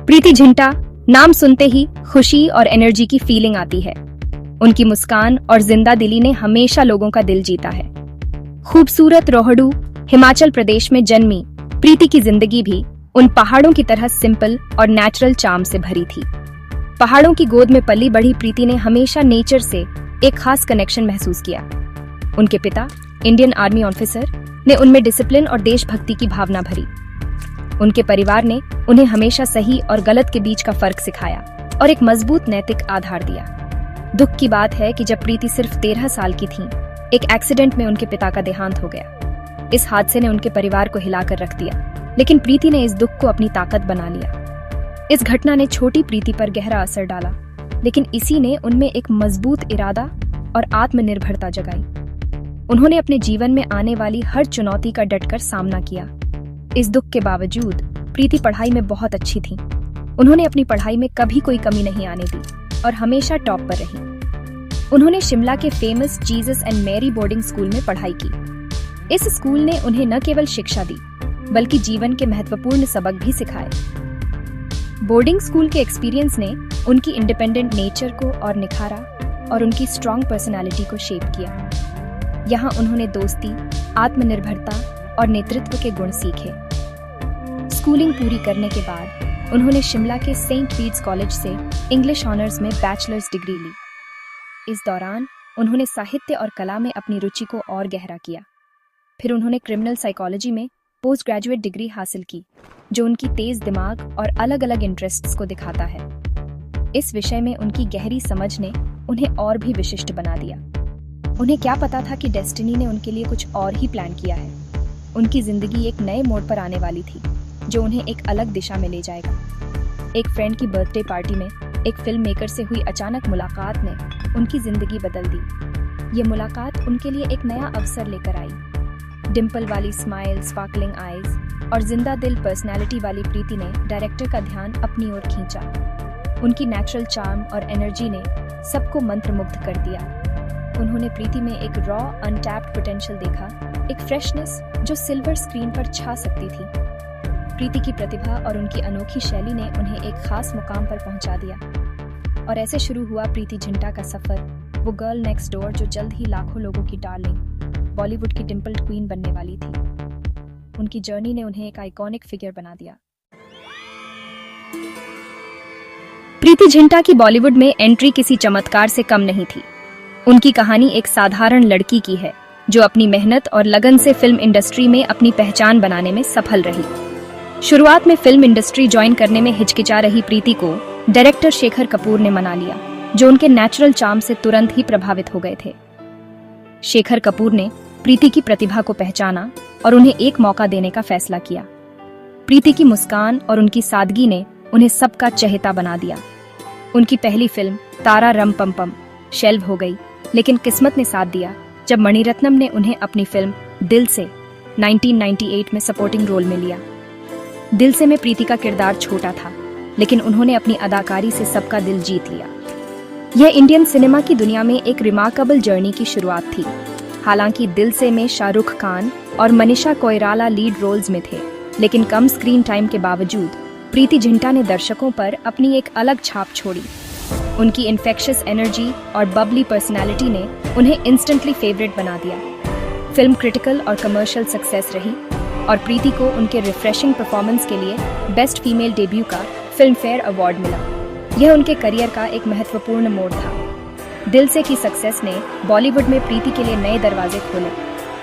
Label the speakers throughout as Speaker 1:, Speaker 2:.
Speaker 1: प्रीति जिंटा नाम सुनते ही खुशी और एनर्जी की फीलिंग आती है। उनकी मुस्कान और जिंदा दिली ने हमेशा लोगों का दिल जीता है। खूबसूरत रोहडू हिमाचल प्रदेश में जन्मी प्रीति की जिंदगी भी उन पहाड़ों की तरह सिंपल और नेचुरल चार्म से भरी थी। पहाड़ों की गोद में पली बढ़ी प्रीति ने हमेशा नेचर से एक खास कनेक्शन महसूस किया। उनके पिता इंडियन आर्मी ऑफिसर ने उनमें डिसिप्लिन और देशभक्ति की भावना भरी। उनके परिवार ने उन्हें हमेशा सही और गलत के बीच का फर्क सिखाया और एक मजबूत नैतिक आधार दिया। दुख की बात है कि जब प्रीति सिर्फ 13 साल की थी, एक एक्सीडेंट में उनके पिता का देहांत हो गया। इस हादसे ने उनके परिवार को हिलाकर रख दिया, लेकिन प्रीति ने इस दुख को अपनी ताकत बना लिया। इस घटना ने छोटी प्रीति पर गहरा असर डाला, लेकिन इसी ने उनमें एक मजबूत इरादा और आत्मनिर्भरता जगाई। उन्होंने अपने जीवन में आने वाली हर चुनौती का डटकर सामना किया। इस दुख के बावजूद प्रीति पढ़ाई में बहुत अच्छी थी। उन्होंने अपनी पढ़ाई में कभी कोई कमी नहीं आने दी और हमेशा टॉप पर रही। उन्होंने शिमला के famous Jesus and Mary boarding school में पढ़ाई की। इस स्कूल ने उन्हें न केवल शिक्षा दी, बल्कि जीवन के महत्वपूर्ण सबक भी सिखाए। बोर्डिंग स्कूल के एक्सपीरियंस ने उनकी इंडिपेंडेंट नेचर को और निखारा और उनकी स्ट्रॉन्ग पर्सनालिटी को शेप किया। यहाँ उन्होंने दोस्ती, आत्मनिर्भरता और नेतृत्व के गुण सीखे। स्कूलिंग पूरी करने के बाद उन्होंने शिमला के सेंट पीट्स कॉलेज से इंग्लिश ऑनर्स में बैचलर्स डिग्री ली। इस दौरान उन्होंने साहित्य और कला में अपनी रुचि को और गहरा किया। फिर उन्होंने क्रिमिनल साइकोलॉजी में पोस्ट ग्रेजुएट डिग्री हासिल की, जो उनकी तेज दिमाग और अलग अलग इंटरेस्ट्स को दिखाता है। इस विषय में उनकी गहरी समझ ने उन्हें और भी विशिष्ट बना दिया। उन्हें क्या पता था कि डेस्टिनी ने उनके लिए कुछ और ही प्लान किया है। उनकी जिंदगी एक नए मोड़ पर आने वाली थी, जो उन्हें एक अलग दिशा में ले जाएगा। एक फ्रेंड की बर्थडे पार्टी में एक फिल्म मेकर से हुई अचानक मुलाकात ने उनकी जिंदगी बदल दी। ये मुलाकात उनके लिए एक नया अवसर लेकर आई। डिम्पल वाली स्माइल, स्पार्कलिंग आईज और जिंदा दिल पर्सनैलिटी वाली प्रीति ने डायरेक्टर का ध्यान अपनी ओर खींचा। उनकी नेचुरल चार्म और एनर्जी ने सबको मंत्रमुग्ध कर दिया। उन्होंने प्रीति में एक रॉ अनटैप्ड पोटेंशियल देखा, एक फ्रेशनेस जो सिल्वर स्क्रीन पर छा सकती थी। प्रीति की प्रतिभा और उनकी अनोखी शैली ने उन्हें एक खास मुकाम पर पहुंचा दिया। और ऐसे शुरू हुआ प्रीति जिंटा का सफर, वो गर्ल नेक्स्ट डोर जो जल्द ही लाखों लोगों की डार्लिंग, बॉलीवुड की डिम्पल्ड क्वीन बनने वाली थी। उनकी जर्नी ने उन्हें एक आइकॉनिक फिगर बना दिया। प्रीति जिंटा की बॉलीवुड में एंट्री किसी चमत्कार से कम नहीं थी। उनकी कहानी एक साधारण लड़की की है, जो अपनी मेहनत और लगन से फिल्म इंडस्ट्री में अपनी पहचान बनाने में सफल रही। शुरुआत में फिल्म इंडस्ट्री ज्वाइन करने में हिचकिचा रही प्रीति को डायरेक्टर शेखर कपूर ने मना लिया, जो उनके नेचुरल चार्म से तुरंत ही प्रभावित हो गए थे। शेखर कपूर ने प्रीति की प्रतिभा को पहचाना और उन्हें एक मौका देने का फैसला किया। प्रीति की मुस्कान और उनकी सादगी ने उन्हें सबका चहेता बना दिया। उनकी पहली फिल्म तारा रम पम पम शेल्व हो गई, लेकिन किस्मत ने साथ दिया जब मणिरत्नम ने उन्हें अपनी फिल्म दिल से 1998 में सपोर्टिंग रोल में लिया। दिल से में प्रीति का किरदार छोटा था, लेकिन उन्होंने अपनी अदाकारी से सबका दिल जीत लिया। यह इंडियन सिनेमा की दुनिया में एक रिमार्केबल जर्नी की शुरुआत थी। हालांकि दिल से में शाहरुख खान और मनीषा कोइराला लीड रोल्स में थे, लेकिन कम स्क्रीन टाइम के बावजूद प्रीति जिंटा ने दर्शकों पर अपनी एक अलग छाप छोड़ी। उनकी इन्फेक्शियस एनर्जी और बबली पर्सनालिटी ने उन्हें इंस्टेंटली फेवरेट बना दिया। फिल्म क्रिटिकल और कमर्शियल सक्सेस रही और प्रीति को उनके रिफ्रेशिंग परफॉर्मेंस के लिए बेस्ट फीमेल डेब्यू का फिल्म फेयर अवार्ड मिला। यह उनके करियर का एक महत्वपूर्ण मोड़ था। दिल से की सक्सेस ने बॉलीवुड में प्रीति के लिए नए दरवाजे खोले।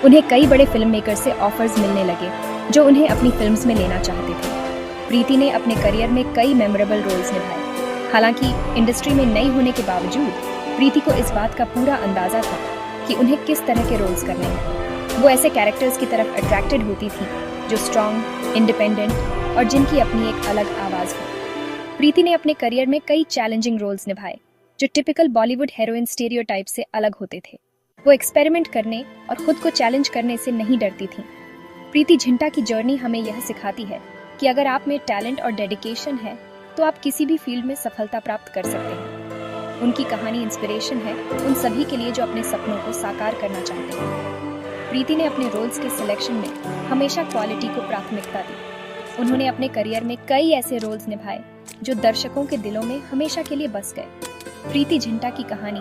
Speaker 1: उन्हें कई बड़े फिल्म मेकर से ऑफर्स मिलने लगे, जो उन्हें अपनी फिल्म्स में लेना चाहते थे। प्रीति ने अपने करियर में कई मेमोरेबल रोल्स निभाए। हालांकि इंडस्ट्री में नई होने के बावजूद प्रीति को इस बात का पूरा अंदाजा था कि उन्हें किस तरह के रोल्स करने हैं। वो ऐसे कैरेक्टर्स की तरफ अट्रैक्टेड होती थी जो स्ट्रॉन्ग, इंडिपेंडेंट और जिनकी अपनी एक अलग आवाज हो। प्रीति ने अपने करियर में कई चैलेंजिंग रोल्स निभाए, जो टिपिकल बॉलीवुड हीरोइन स्टीरियोटाइप से अलग होते थे। वो एक्सपेरिमेंट करने और खुद को चैलेंज करने से नहीं डरती थी। प्रीति जिंटा की जर्नी हमें यह सिखाती है कि अगर आप में टैलेंट और डेडिकेशन है, तो आप किसी भी फील्ड में सफलता प्राप्त कर सकते हैं। उनकी कहानी इंस्पिरेशन है उन सभी के लिए जो अपने सपनों को साकार करना चाहते हैं। प्रीति ने अपने रोल्स के सिलेक्शन में हमेशा क्वालिटी को प्राथमिकता दी। उन्होंने अपने करियर में कई ऐसे रोल्स निभाए जो दर्शकों के दिलों में हमेशा के लिए बस गए। प्रीति जिंटा की कहानी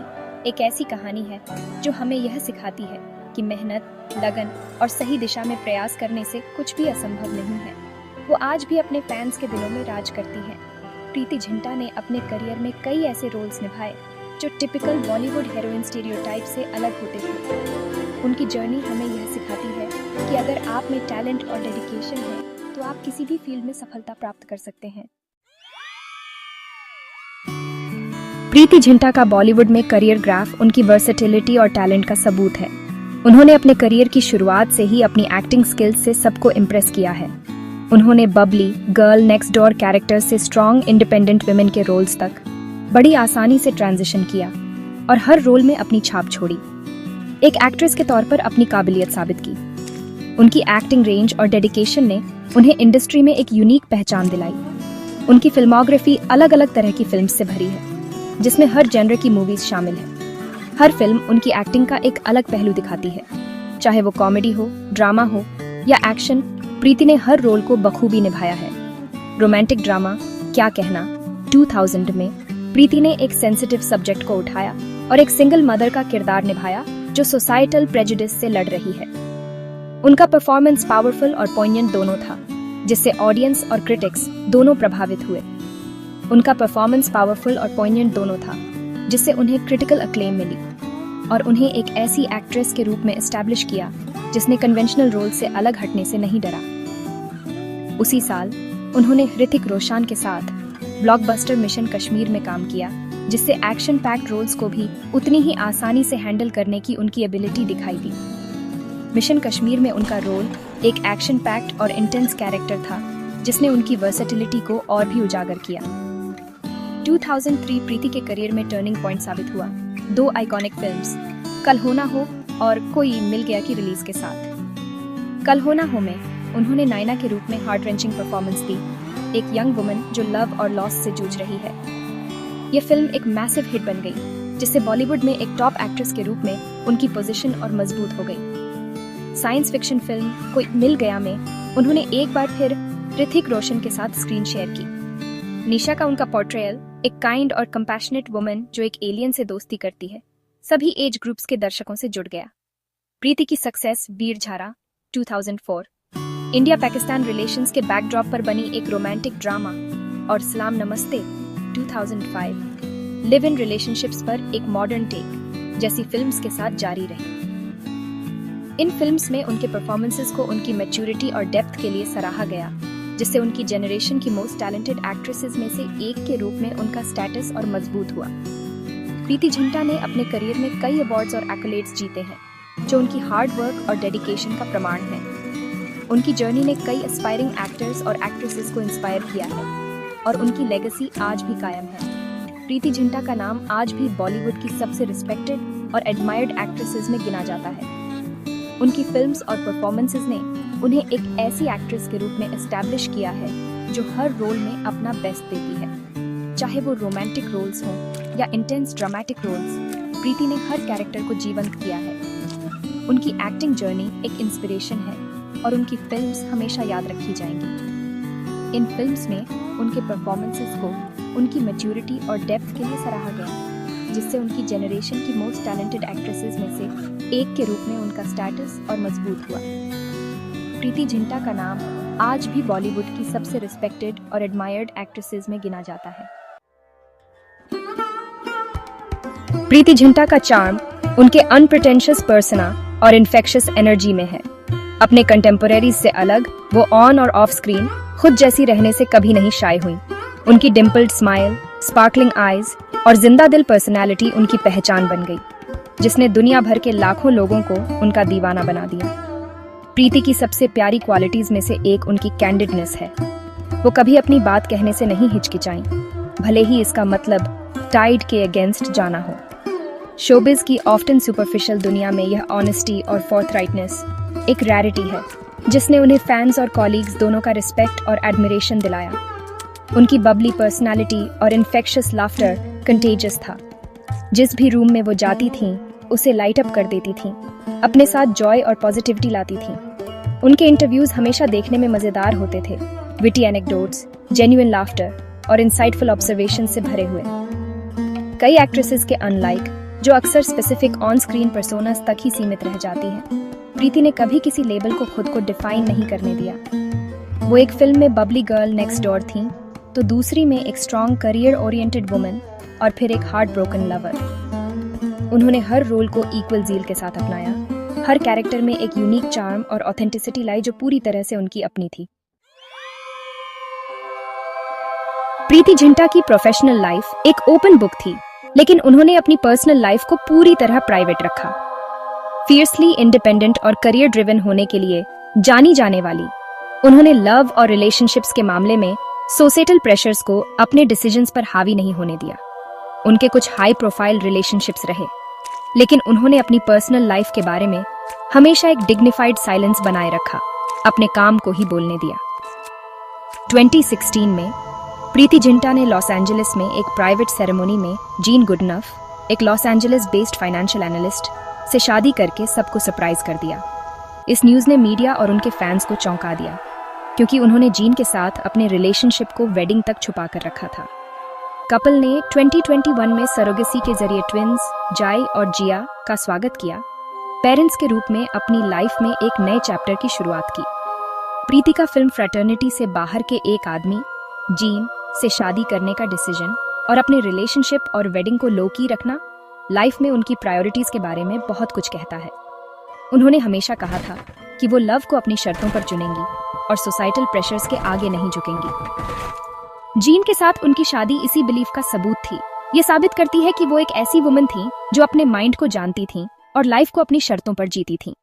Speaker 1: एक ऐसी कहानी है जो हमें यह सिखाती है कि मेहनत, लगन और सही दिशा में प्रयास करने से कुछ भी असंभव नहीं है। वो आज भी अपने फैंस के दिलों में राज करती है। प्रीति जिंटा ने अपने करियर में कई ऐसे रोल्स निभाए जो टिपिकल बॉलीवुड हीरोइन स्टीरियोटाइप से अलग होते थे। उनकी जर्नी हमें यह सिखाती है कि अगर आप में टैलेंट और डेडिकेशन है तो आप किसी भी फील्ड में सफलता प्राप्त कर सकते हैं। प्रीति जिंटा का बॉलीवुड में करियर ग्राफ उनकी वर्सेटिलिटी और टैलेंट का सबूत है। उन्होंने अपने करियर की शुरुआत से ही अपनी एक्टिंग स्किल्स से सबको इम्प्रेस किया है। उन्होंने Babli, girl next door characters से स्ट्रॉन्ग इंडिपेंडेंट वुमेन के रोल्स तक बड़ी आसानी से ट्रांजिशन किया और हर रोल में अपनी छाप छोड़ी। एक एक्ट्रेस के तौर पर अपनी काबिलियत साबित की। उनकी एक्टिंग रेंज और डेडिकेशन ने उन्हें इंडस्ट्री में एक यूनिक पहचान दिलाई। उनकी फिल्मोग्राफी अलग अलग तरह की फिल्म्स से भरी है, जिसमें हर जेनर की मूवीज शामिल है। हर फिल्म उनकी एक्टिंग का एक अलग पहलू दिखाती है, चाहे वो कॉमेडी हो, ड्रामा हो या एक्शन। प्रीति ने हर रोल को बखूबी निभाया है। रोमांटिक ड्रामा क्या कहना 2000 में प्रीति ने एक सेंसिटिव सब्जेक्ट को उठाया और एक सिंगल मदर का किरदार निभाया जो सोसाइटल प्रेजुडिस से लड़ रही है। उनका परफॉर्मेंस पावरफुल और पॉइंटेंट दोनों था, जिससे ऑडियंस और क्रिटिक्स दोनों प्रभावित हुए। उनका परफॉर्मेंस पावरफुल और पॉइंटेंट दोनों था, जिससे उन्हें क्रिटिकल अक्लेम मिली और उन्हें एक ऐसी एक्ट्रेस के रूप में एस्टैब्लिश किया जिसने कन्वेंशनल रोल से अलग हटने से नहीं डरा। उसी साल उन्होंने ऋतिक रोशन के साथ ब्लॉकबस्टर मिशन कश्मीर में काम किया, जिससे एक्शन पैक्ड रोल्स को भी उतनी ही आसानी से हैंडल करने की उनकी एबिलिटी दिखाई दी। मिशन कश्मीर में उनका रोल एक एक्शन पैक्ड और इंटेंस कैरेक्टर था, जिसने उनकी वर्सेटिलिटी को और भी उजागर किया। 2003 प्रीति के करियर में टर्निंग पॉइंट साबित हुआ। 2 आइकॉनिक फिल्म्स कल हो ना हो और कोई मिल गया की रिलीज के साथ। कल हो ना हो में उन्होंने नायना के रूप में हार्ट रेंचिंग परफॉर्मेंस दी, एक यंग वुमन जो लव और लॉस से जूझ रही है। यह फिल्म एक मैसिव हिट बन गई, जिससे बॉलीवुड में एक टॉप एक्ट्रेस के रूप में उनकी पोजीशन और मजबूत हो गई। साइंस फिक्शन फिल्म कोई मिल गया में उन्होंने एक बार फिर ऋतिक रोशन के साथ स्क्रीन शेयर की। निशा का उनका पोर्ट्रेयल एक काइंड और कंपैशनेट वुमन जो एक एलियन से दोस्ती करती है, सभी एज ग्रुप्स के दर्शकों से जुड़ गया। प्रीति की सक्सेस वीर झारा 2004, इंडिया पाकिस्तान रिलेशंस के बैकड्रॉप पर बनी एक रोमांटिक ड्रामा, और सलाम नमस्ते 2005 लिव इन रिलेशनशिप्स पर एक मॉडर्न टेक जैसी फिल्म्स के साथ जारी रही। इन फिल्म्स में उनके परफॉर्मेंसेस को उनकी मैच्योरिटी और डेप्थ के लिए सराहा गया, जिससे उनकी जनरेशन की मोस्ट टैलेंटेड एक्ट्रेसेस में से एक के रूप में उनका स्टेटस और मजबूत हुआ। प्रीति जिंटा ने अपने करियर में कई अवार्ड्स और एक्कलेड्स जीते हैं, जो उनकी हार्ड वर्क और डेडिकेशन का प्रमाण है। उनकी जर्नी ने कई एस्पायरिंग एक्टर्स और एक्ट्रेसेस को इंस्पायर किया है और उनकी लेगेसी आज भी कायम है। प्रीति जिंटा का नाम आज भी बॉलीवुड की सबसे रिस्पेक्टेड और एडमायर्ड एक्ट्रेसेस में गिना जाता है। उनकी फिल्म्स और परफॉर्मेंसेस ने उन्हें एक ऐसी एक्ट्रेस के रूप में एस्टैब्लिश किया है जो हर रोल में अपना बेस्ट देती है। चाहे वो रोमांटिक रोल्स हों या इंटेंस ड्रामेटिक रोल्स, प्रीति ने हर कैरेक्टर को जीवंत किया है। उनकी एक्टिंग जर्नी एक इंस्पिरेशन है और उनकी फिल्म्स हमेशा याद रखी जाएंगी। इन फिल्म्स में उनके परफॉर्मेंसेस को उनकी मैच्योरिटी और डेप्थ के लिए सराहा गया, जिससे उनकी जनरेशन की मोस्ट टैलेंटेड एक्ट्रेसेस में से एक के रूप में उनका स्टेटस और मजबूत हुआ। प्रीति जिंटा का नाम आज भी बॉलीवुड की सबसे रिस्पेक्टेड और एडमायर्ड एक्ट्रेसेस में गिना जाता है। प्रीति जिंटा का चार्म उनके अनप्रिटेंशियस पर्सना और इन्फेक्शियस एनर्जी में है। अपने कंटेम्पोरेरीज से अलग वो ऑन और ऑफ स्क्रीन खुद जैसी रहने से कभी नहीं शाय हुई। उनकी डिम्पल्ड स्माइल, स्पार्कलिंग आईज और जिंदा दिल पर्सनालिटी उनकी पहचान बन गई, जिसने दुनिया भर के लाखों लोगों को उनका दीवाना बना दिया। प्रीति की सबसे प्यारी क्वालिटीज में से एक उनकी कैंडिडनेस है। वो कभी अपनी बात कहने से नहीं हिचकिचाई, भले ही इसका मतलब टाइड के अगेंस्ट जाना हो। शोबिज की ऑफ्टन सुपरफिशियल दुनिया में यह ऑनेस्टी और फोर्थराइटनेस एक रैरिटी है, जिसने उन्हें फैंस और कॉलीग्स दोनों का रिस्पेक्ट और एडमिरेशन दिलाया। उनकी बबली पर्सनालिटी और इन्फेक्शियस लाफ्टर कंटेजियस था। जिस भी रूम में वो जाती थीं, उसे लाइट अप कर देती थीं, अपने साथ जॉय और पॉजिटिविटी लाती थीं। उनके इंटरव्यूज हमेशा देखने में मजेदार होते थे। विटी एनेक्डोट्स, जेन्युइन लाफ्टर और इंसाइटफुल ऑब्जर्वेशन से भरे हुए। कई एक्ट्रेसेस के अनलाइक, जो अक्सर स्पेसिफिक ऑन स्क्रीन पर्सोनास तक ही सीमित रह जाती हैं, प्रीति ने कभी किसी लेबल को खुद को डिफाइन नहीं करने दिया। वो एक फिल्म में बबली गर्ल नेक्स्ट डोर थी, तो दूसरी में एक स्ट्रॉन्ग करियर ओरिएंटेड वुमन और फिर एक हार्ट ब्रोकन लवर। उन्होंने हर रोल को इक्वल ज़ील के साथ अपनाया, हर कैरेक्टर में एक यूनिक चार्म और ऑथेंटिसिटी लाई जो पूरी तरह से उनकी अपनी थी। प्रीति जिंटा की प्रोफेशनल लाइफ एक ओपन बुक थी, लेकिन उन्होंने अपनी पर्सनल लाइफ को पूरी तरह प्राइवेट रखा। फियर्सली इंडिपेंडेंट और करियर ड्रिवन होने के लिए जानी जाने वाली, उन्होंने लव और रिलेशनशिप्स के मामले में सोसाइटल प्रेशर्स को अपने डिसीजंस पर हावी नहीं होने दिया। उनके कुछ हाई प्रोफाइल रिलेशनशिप्स रहे, लेकिन उन्होंने अपनी पर्सनल लाइफ के बारे में हमेशा एक डिग्निफाइड साइलेंस बनाए रखा, अपने काम को ही बोलने दिया। 2016 में प्रीति जिंटा ने लॉस एंजलिस में एक प्राइवेट सेरेमनी में जीन गुडनफ, एक Los Angeles based financial analyst, से शादी करके सबको सरप्राइज कर दिया। इस न्यूज़ ने मीडिया और उनके फैंस को चौंका दिया, क्योंकि उन्होंने जीन के साथ अपने रिलेशनशिप को वेडिंग तक छुपा कर रखा था। कपल ने 2021 में सरोगेसी के जरिए ट्विंस जाय और जिया का स्वागत किया, पेरेंट्स के रूप में अपनी लाइफ में एक नए चैप्टर की शुरुआत की। प्रीति का फिल्म फ्रेटर्निटी से बाहर के एक आदमी जीन से शादी करने का डिसीजन और अपने रिलेशनशिप और वेडिंग को लो की रखना लाइफ में उनकी प्रायोरिटीज के बारे में बहुत कुछ कहता है। उन्होंने हमेशा कहा था कि वो लव को अपनी शर्तों पर चुनेंगी और सोसाइटल प्रेशर्स के आगे नहीं झुकेंगी। जीन के साथ उनकी शादी इसी बिलीफ का सबूत थी। ये साबित करती है कि वो एक ऐसी वुमन थी जो अपने माइंड को जानती थी और लाइफ को अपनी शर्तों पर जीती थी।